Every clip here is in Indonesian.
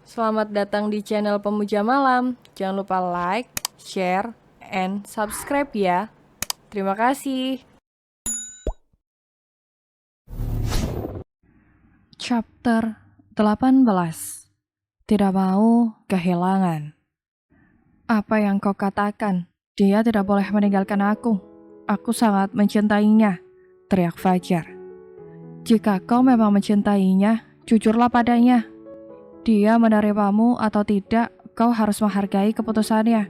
Selamat datang di channel Pemuja Malam. Jangan lupa like, share, and subscribe ya. Terima kasih. Chapter 18. Tidak mau kehilangan. Apa yang kau katakan? Dia tidak boleh meninggalkan aku. Aku sangat mencintainya, teriak Fajar. Jika kau memang mencintainya, jujurlah padanya. Dia menerimamu atau tidak, kau harus menghargai keputusannya.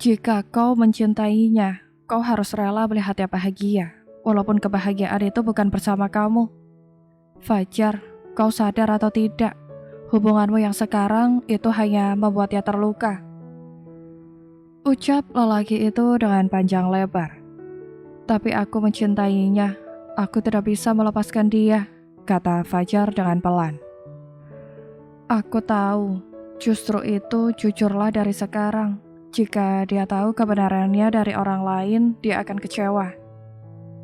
Jika kau mencintainya, kau harus rela melihatnya bahagia, walaupun kebahagiaan itu bukan bersama kamu. Fajar, kau sadar atau tidak, hubunganmu yang sekarang itu hanya membuatnya terluka. Ucap lelaki itu dengan panjang lebar. Tapi aku mencintainya, aku tidak bisa melepaskan dia, kata Fajar dengan pelan. Aku tahu, justru itu jujurlah dari sekarang. Jika dia tahu kebenarannya dari orang lain, dia akan kecewa.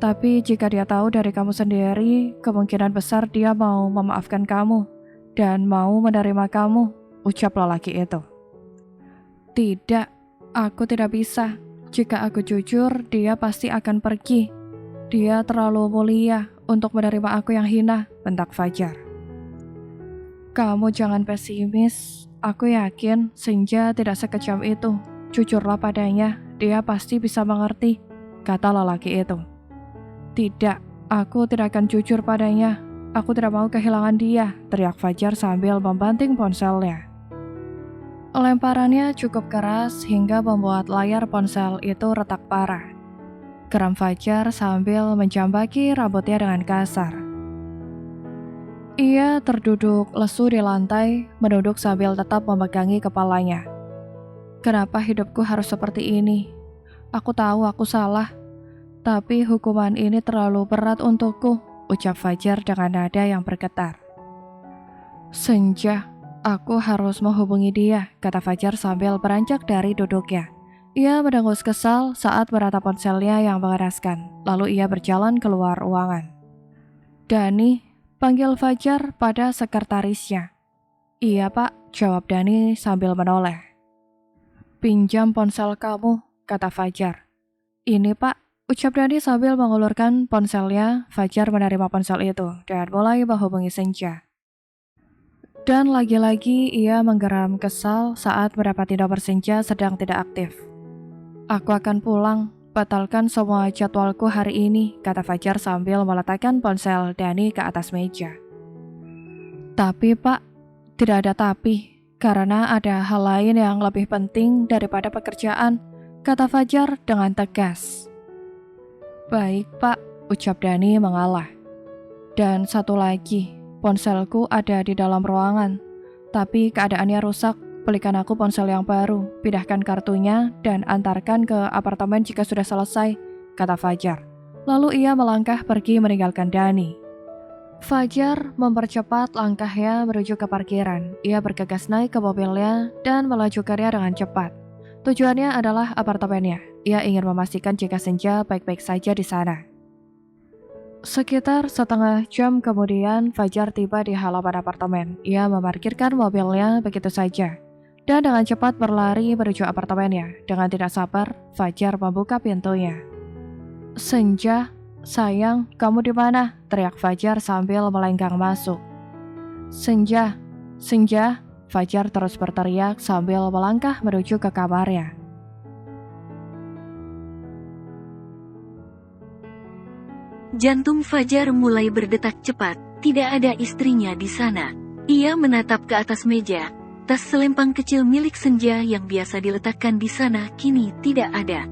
Tapi jika dia tahu dari kamu sendiri, kemungkinan besar dia mau memaafkan kamu dan mau menerima kamu, ucap lelaki itu. Tidak, aku tidak bisa. Jika aku jujur, dia pasti akan pergi. Dia terlalu mulia untuk menerima aku yang hina, bentak Fajar. Kamu jangan pesimis. Aku yakin Senja tidak sekejam itu. Jujurlah padanya, dia pasti bisa mengerti, kata lelaki itu. Tidak, aku tidak akan jujur padanya. Aku tidak mau kehilangan dia, teriak Fajar sambil membanting ponselnya. Lemparannya cukup keras hingga membuat layar ponsel itu retak parah. Geram Fajar sambil menjambaki rambutnya dengan kasar. Ia terduduk lesu di lantai, menunduk sambil tetap memegangi kepalanya. Kenapa hidupku harus seperti ini? Aku tahu aku salah. Tapi hukuman ini terlalu berat untukku, ucap Fajar dengan nada yang bergetar. Senja, aku harus menghubungi dia, kata Fajar sambil beranjak dari duduknya. Ia mendengus kesal saat meratap ponselnya yang mengenaskan, lalu ia berjalan keluar ruangan. Dani, panggil Fajar pada sekretarisnya. Iya pak, jawab Dani sambil menoleh. Pinjam ponsel kamu, kata Fajar. Ini pak, ucap Dani sambil mengulurkan ponselnya. Fajar menerima ponsel itu dan mulai menghubungi Senja. Dan lagi-lagi ia menggeram kesal saat mendapati nomor Senja sedang tidak aktif. Aku akan pulang, batalkan semua jadwalku hari ini, kata Fajar sambil meletakkan ponsel Dani ke atas meja. Tapi pak, tidak ada tapi, karena ada hal lain yang lebih penting daripada pekerjaan, kata Fajar dengan tegas. Baik pak, ucap Dani mengalah. Dan satu lagi, ponselku ada di dalam ruangan. Tapi keadaannya rusak, belikan aku ponsel yang baru, pindahkan kartunya dan antarkan ke apartemen jika sudah selesai, kata Fajar. Lalu ia melangkah pergi meninggalkan Dani. Fajar mempercepat langkahnya menuju ke parkiran. Ia bergegas naik ke mobilnya dan melajukannya dengan cepat. Tujuannya adalah apartemennya. Ia ingin memastikan jika Senja baik-baik saja di sana. Sekitar setengah jam kemudian, Fajar tiba di halaman apartemen. Ia memarkirkan mobilnya begitu saja dan dengan cepat berlari menuju apartemennya. Dengan tidak sabar, Fajar membuka pintunya. Senja, sayang, kamu di mana? Teriak Fajar sambil melenggang masuk. Senja, Senja, Fajar terus berteriak sambil melangkah menuju ke kamarnya. Jantung Fajar mulai berdetak cepat, tidak ada istrinya di sana. Ia menatap ke atas meja. Tas selempang kecil milik Senja yang biasa diletakkan di sana kini tidak ada.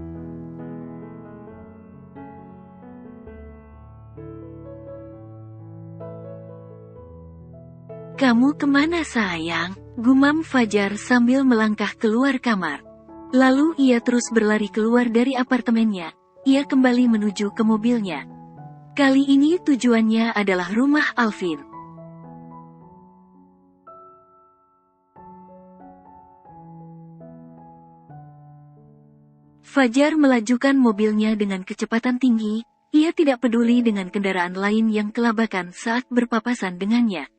Kamu kemana sayang? Gumam Fajar sambil melangkah keluar kamar. Lalu ia terus berlari keluar dari apartemennya. Ia kembali menuju ke mobilnya. Kali ini tujuannya adalah rumah Alvin. Fajar melajukan mobilnya dengan kecepatan tinggi. Ia tidak peduli dengan kendaraan lain yang kelabakan saat berpapasan dengannya.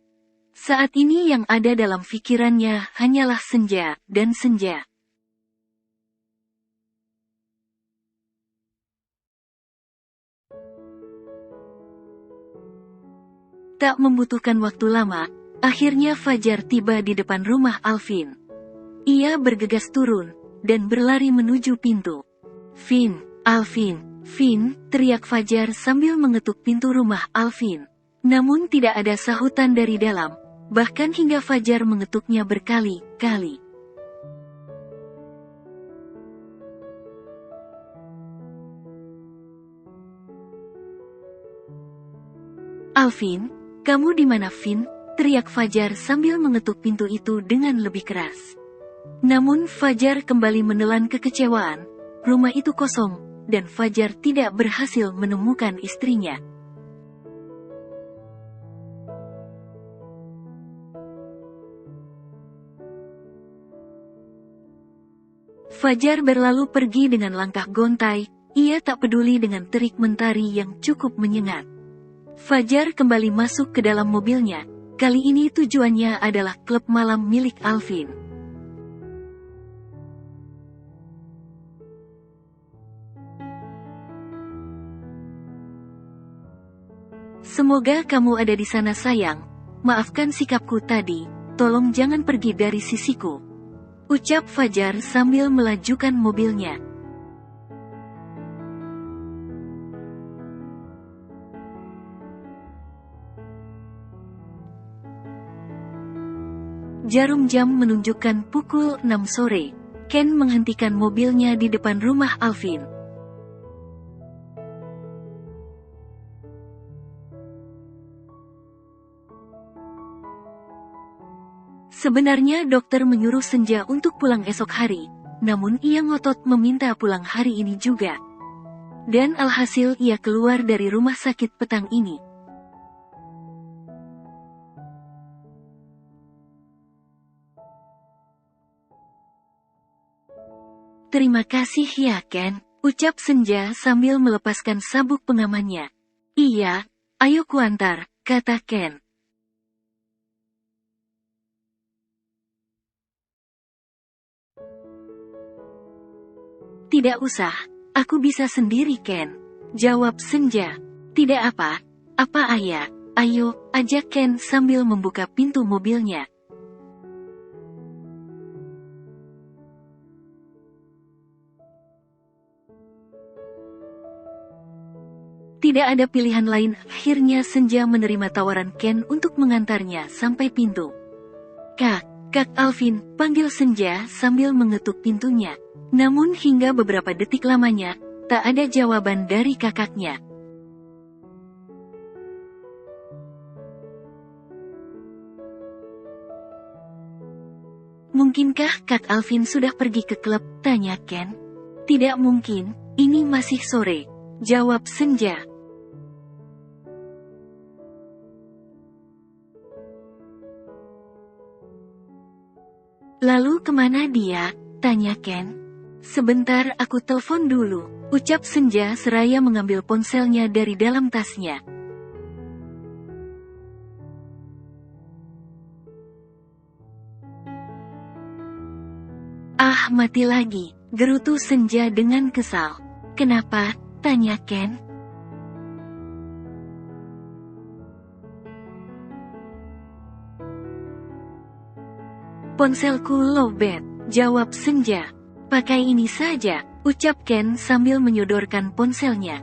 Saat ini yang ada dalam pikirannya hanyalah senja dan senja. Tak membutuhkan waktu lama, akhirnya Fajar tiba di depan rumah Alvin. Ia bergegas turun, dan berlari menuju pintu. "Vin, Alvin, Vin," teriak Fajar sambil mengetuk pintu rumah Alvin. Namun tidak ada sahutan dari dalam, bahkan hingga Fajar mengetuknya berkali-kali. "Alvin, kamu di mana, Vin?" teriak Fajar sambil mengetuk pintu itu dengan lebih keras. Namun Fajar kembali menelan kekecewaan. Rumah itu kosong, dan Fajar tidak berhasil menemukan istrinya. Fajar berlalu pergi dengan langkah gontai. Ia tak peduli dengan terik mentari yang cukup menyengat. Fajar kembali masuk ke dalam mobilnya. Kali ini tujuannya adalah klub malam milik Alvin. "Semoga kamu ada di sana, sayang. Maafkan sikapku tadi, tolong jangan pergi dari sisiku," ucap Fajar sambil melajukan mobilnya. Jarum jam menunjukkan pukul 6 sore. Ken menghentikan mobilnya di depan rumah Alvin. Sebenarnya dokter menyuruh Senja untuk pulang esok hari, namun ia ngotot meminta pulang hari ini juga. Dan alhasil ia keluar dari rumah sakit petang ini. "Terima kasih ya, Ken," ucap Senja sambil melepaskan sabuk pengamannya. "Iya, ayo kuantar," kata Ken. "Tidak usah, aku bisa sendiri, Ken," jawab Senja. "Tidak apa ayah, ayo," ajak Ken sambil membuka pintu mobilnya. Tidak ada pilihan lain, akhirnya Senja menerima tawaran Ken untuk mengantarnya sampai pintu. Kak Alvin," panggil Senja sambil mengetuk pintunya. Namun hingga beberapa detik lamanya, tak ada jawaban dari kakaknya. "Mungkinkah Kak Alvin sudah pergi ke klub?" tanya Ken. "Tidak mungkin, ini masih sore," jawab Senja. "Lalu kemana dia?" tanya Ken. "Sebentar, aku telepon dulu," ucap Senja seraya mengambil ponselnya dari dalam tasnya. "Ah, mati lagi," gerutu Senja dengan kesal. "Kenapa?" tanya Ken. "Ponselku lowbat," jawab Senja. "Pakai ini saja," ucap Ken sambil menyodorkan ponselnya.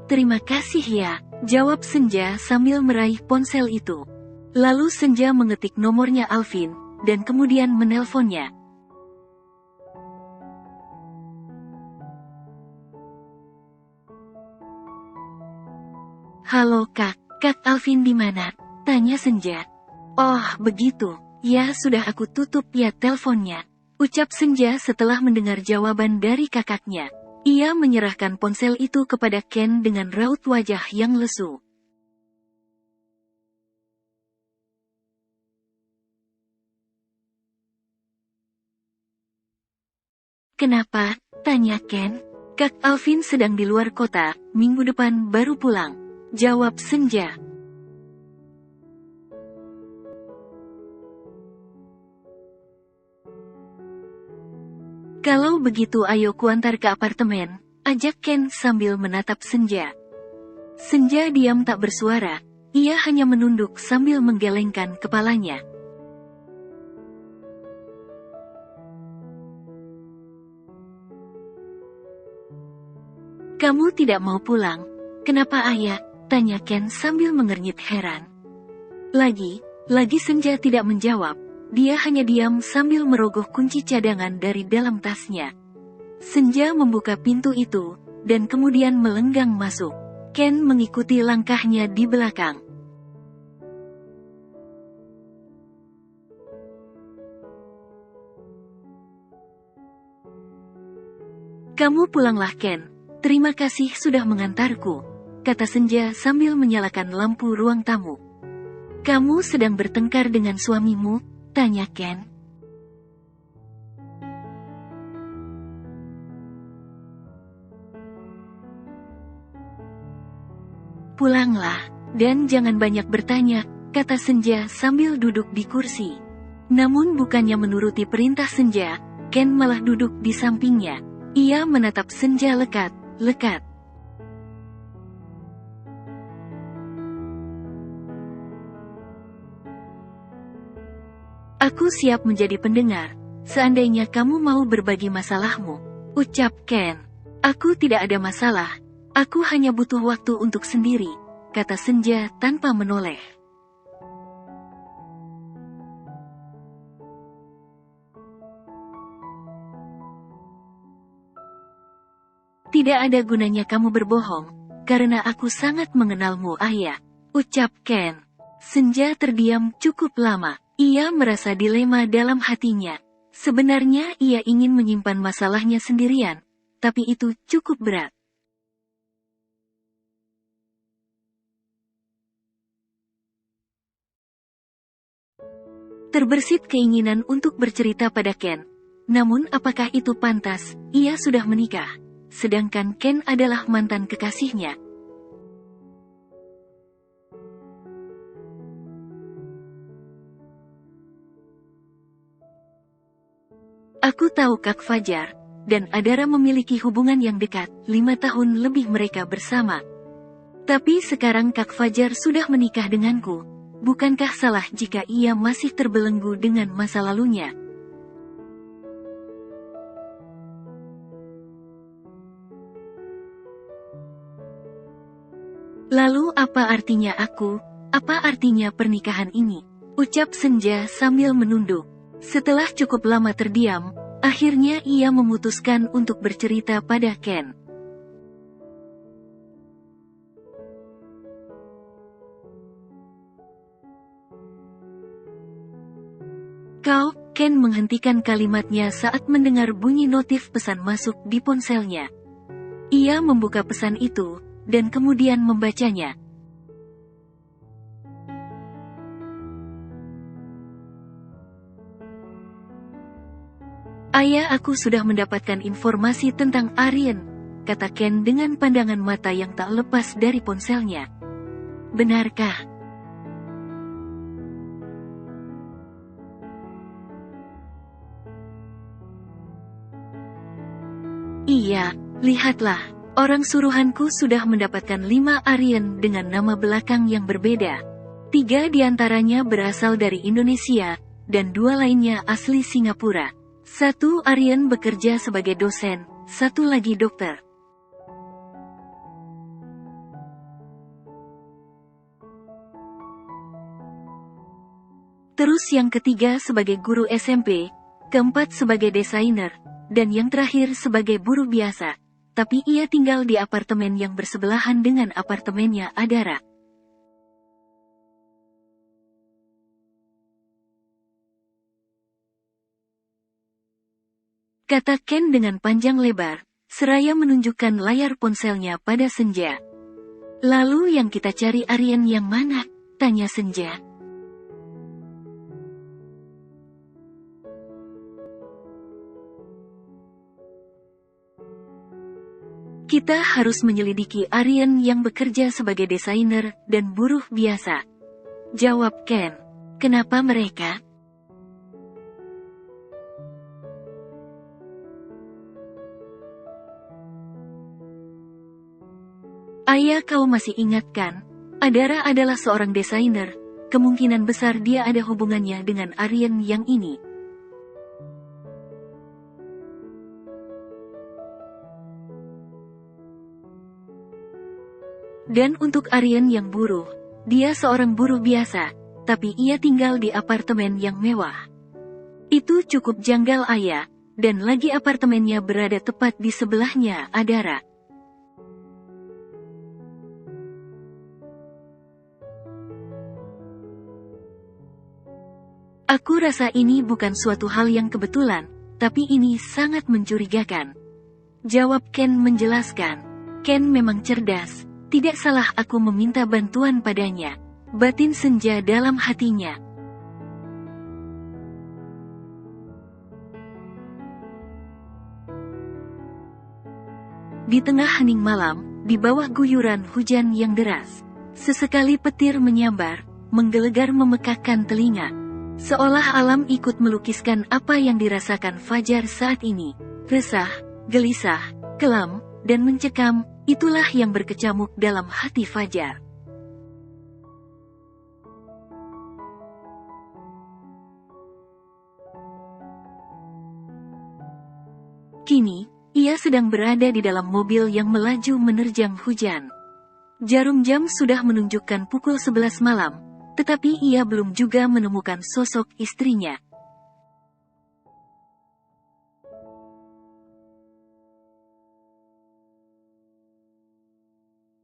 "Terima kasih ya," jawab Senja sambil meraih ponsel itu. Lalu Senja mengetik nomornya Alvin, dan kemudian menelponnya. "Halo Kak Alvin di mana?" tanya Senja. "Oh, begitu. Ya sudah, aku tutup ya teleponnya," ucap Senja setelah mendengar jawaban dari kakaknya. Ia menyerahkan ponsel itu kepada Ken dengan raut wajah yang lesu. "Kenapa?" tanya Ken. Kak Alvin sedang di luar kota, minggu depan baru pulang. Jawab Senja. Kalau begitu ayo kuantar ke apartemen, ajak Ken sambil menatap Senja. Senja diam tak bersuara, ia hanya menunduk sambil menggelengkan kepalanya. Kamu tidak mau pulang? Kenapa ayah? Tanya Ken sambil mengernyit heran. Lagi Senja tidak menjawab. Dia hanya diam sambil merogoh kunci cadangan dari dalam tasnya. Senja membuka pintu itu, dan kemudian melenggang masuk. Ken mengikuti langkahnya di belakang. Kamu pulanglah Ken. Terima kasih sudah mengantarku, kata Senja sambil menyalakan lampu ruang tamu. Kamu sedang bertengkar dengan suamimu? Tanya Ken. Pulanglah, dan jangan banyak bertanya, kata Senja sambil duduk di kursi. Namun bukannya menuruti perintah Senja, Ken malah duduk di sampingnya. Ia menatap Senja lekat. Aku siap menjadi pendengar, seandainya kamu mau berbagi masalahmu, ucap Ken. Aku tidak ada masalah, aku hanya butuh waktu untuk sendiri, kata Senja tanpa menoleh. Tidak ada gunanya kamu berbohong, karena aku sangat mengenalmu ayah, ucap Ken. Senja terdiam cukup lama. Ia merasa dilema dalam hatinya. Sebenarnya ia ingin menyimpan masalahnya sendirian, tapi itu cukup berat. Terbersit keinginan untuk bercerita pada Ken. Namun apakah itu pantas? Ia sudah menikah. Sedangkan Ken adalah mantan kekasihnya. Aku tahu Kak Fajar dan Adara memiliki hubungan yang dekat, 5 tahun lebih mereka bersama. Tapi sekarang Kak Fajar sudah menikah denganku. Bukankah salah jika ia masih terbelenggu dengan masa lalunya? Lalu apa artinya aku? Apa artinya pernikahan ini? Ucap Senja sambil menunduk. Setelah cukup lama terdiam, akhirnya ia memutuskan untuk bercerita pada Ken. Kau, Ken menghentikan kalimatnya saat mendengar bunyi notif pesan masuk di ponselnya. Ia membuka pesan itu, dan kemudian membacanya. Ayah, aku sudah mendapatkan informasi tentang Aryan, kata Ken dengan pandangan mata yang tak lepas dari ponselnya. Benarkah? Iya, lihatlah. Orang suruhanku sudah mendapatkan 5 Aryan dengan nama belakang yang berbeda. 3 diantaranya berasal dari Indonesia, dan 2 lainnya asli Singapura. 1 Aryan bekerja sebagai dosen, 1 lagi dokter. Terus yang ketiga sebagai guru SMP, keempat sebagai desainer, dan yang terakhir sebagai buruh biasa. Tapi ia tinggal di apartemen yang bersebelahan dengan apartemennya Adara. Kata Ken dengan panjang lebar, seraya menunjukkan layar ponselnya pada Senja. Lalu yang kita cari Aryan yang mana? Tanya Senja. Kita harus menyelidiki Aryan yang bekerja sebagai desainer dan buruh biasa. Jawab Ken. Kenapa mereka? Ayah, kau masih ingat kan? Adara adalah seorang desainer. Kemungkinan besar dia ada hubungannya dengan Aryan yang ini. Dan untuk Aryan yang buruh, dia seorang buruh biasa, tapi ia tinggal di apartemen yang mewah. Itu cukup janggal, Ayah, dan lagi apartemennya berada tepat di sebelahnya Adara. Aku rasa ini bukan suatu hal yang kebetulan, tapi ini sangat mencurigakan. Jawab Ken menjelaskan. Ken memang cerdas, tidak salah aku meminta bantuan padanya. Batin Senja dalam hatinya. Di tengah hening malam, di bawah guyuran hujan yang deras, sesekali petir menyambar, menggelegar memekakkan telinga. Seolah alam ikut melukiskan apa yang dirasakan Fajar saat ini. Resah, gelisah, kelam, dan mencekam, itulah yang berkecamuk dalam hati Fajar. Kini, ia sedang berada di dalam mobil yang melaju menerjang hujan. Jarum jam sudah menunjukkan pukul 11 malam. Tetapi ia belum juga menemukan sosok istrinya.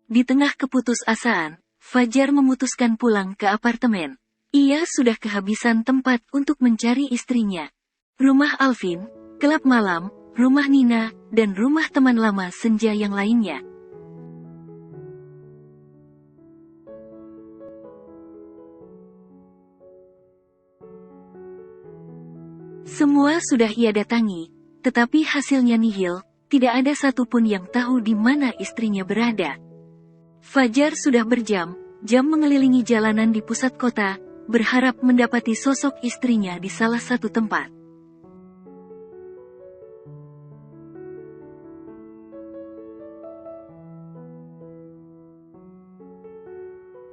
Di tengah keputusasaan, Fajar memutuskan pulang ke apartemen. Ia sudah kehabisan tempat untuk mencari istrinya. Rumah Alvin, klub malam, rumah Nina, dan rumah teman lama Senja yang lainnya. Semua sudah ia datangi, tetapi hasilnya nihil, tidak ada satupun yang tahu di mana istrinya berada. Fajar sudah berjam-jam mengelilingi jalanan di pusat kota, berharap mendapati sosok istrinya di salah satu tempat.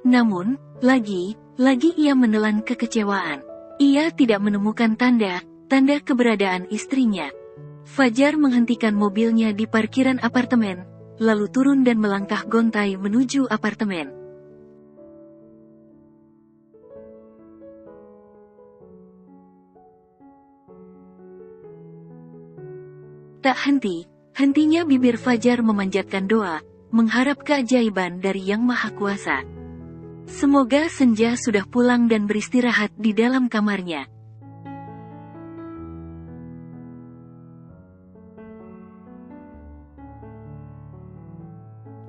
Namun, lagi ia menelan kekecewaan. Ia tidak menemukan tanda keberadaan istrinya. Fajar menghentikan mobilnya di parkiran apartemen, lalu turun dan melangkah gontai menuju apartemen. Tak hentinya bibir Fajar memanjatkan doa, mengharap keajaiban dari Yang Maha Kuasa. Semoga Senja sudah pulang dan beristirahat di dalam kamarnya.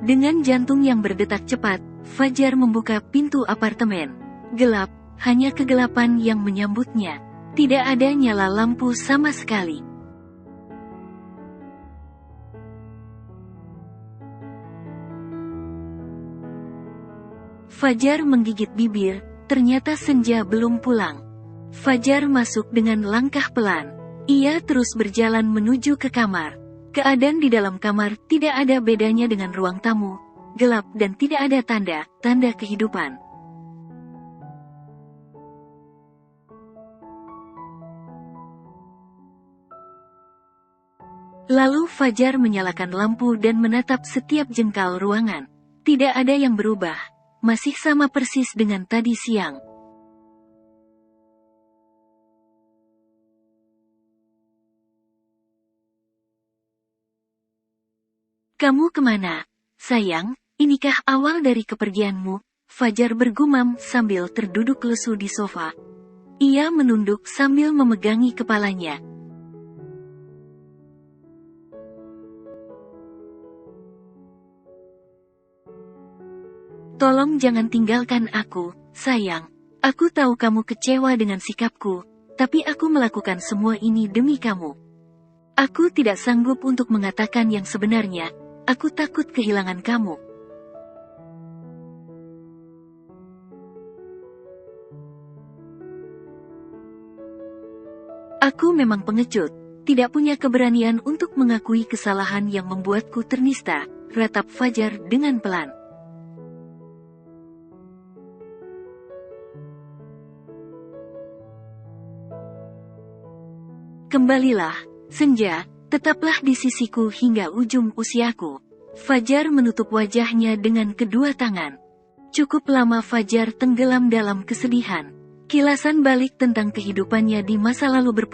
Dengan jantung yang berdetak cepat, Fajar membuka pintu apartemen. Gelap, hanya kegelapan yang menyambutnya. Tidak ada nyala lampu sama sekali. Fajar menggigit bibir, ternyata Senja belum pulang. Fajar masuk dengan langkah pelan. Ia terus berjalan menuju ke kamar. Keadaan di dalam kamar tidak ada bedanya dengan ruang tamu, gelap dan tidak ada tanda kehidupan. Lalu Fajar menyalakan lampu dan menatap setiap jengkal ruangan. Tidak ada yang berubah, masih sama persis dengan tadi siang. Kamu kemana, sayang? Inikah awal dari kepergianmu? Fajar bergumam sambil terduduk lesu di sofa. Ia menunduk sambil memegangi kepalanya. Tolong jangan tinggalkan aku, sayang. Aku tahu kamu kecewa dengan sikapku, tapi aku melakukan semua ini demi kamu. Aku tidak sanggup untuk mengatakan yang sebenarnya, Aku takut kehilangan kamu. Aku memang pengecut, tidak punya keberanian untuk mengakui kesalahan yang membuatku ternista, ratap Fajar dengan pelan. Kembalilah, senja, tetaplah di sisiku hingga ujung usiaku. Fajar menutup wajahnya dengan kedua tangan. Cukup lama Fajar tenggelam dalam kesedihan. Kilasan balik tentang kehidupannya di masa lalu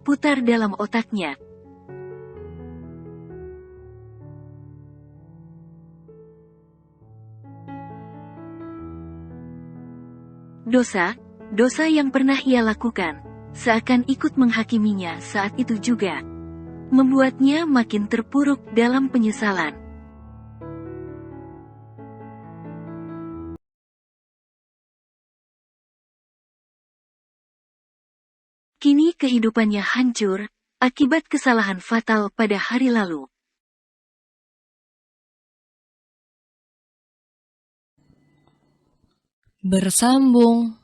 putar dalam otaknya. Dosa yang pernah ia lakukan, seakan ikut menghakiminya saat itu juga. Membuatnya makin terpuruk dalam penyesalan. Kini kehidupannya hancur, akibat kesalahan fatal pada hari lalu. Bersambung.